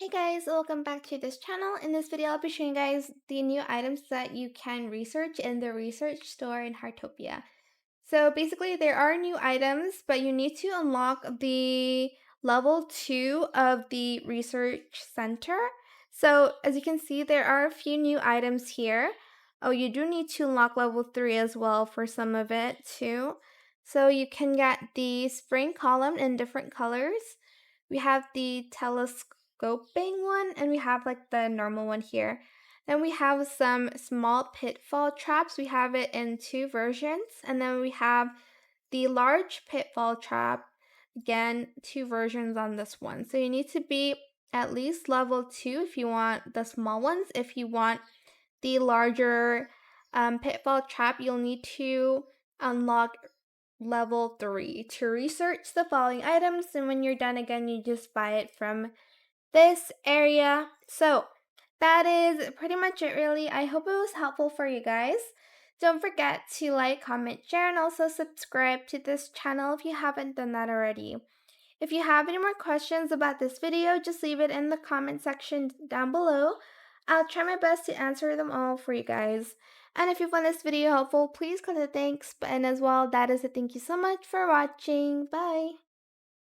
Hey guys, welcome back to this channel. In this video, I'll be showing you guys the new items that you can research in the research store in Heartopia. So basically, there are new items, but you need to unlock the level 2 of the research center. So as you can see, there are a few new items here. Oh, you do need to unlock level 3 as well for some of it too. So you can get the spring column in different colors. We have the telescoping one, and we have like the normal one here. Then we have some small pitfall traps. We have it in two versions. And then we have the large pitfall trap. Again, two versions on this one. So you need to be at least level 2 if you want the small ones. If you want the larger pitfall trap, you'll need to unlock level 3 to research the following items. And when you're done, again, you just buy it from this area. So that is pretty much it, really. I hope it was helpful for you guys. Don't forget to like, comment, share, and also subscribe to this channel if you haven't done that already. If you have any more questions about this video, just leave it in the comment section down below. I'll try my best to answer them all for you guys. And if you found this video helpful, please click the thanks button as well. That is it. Thank you so much for watching. Bye!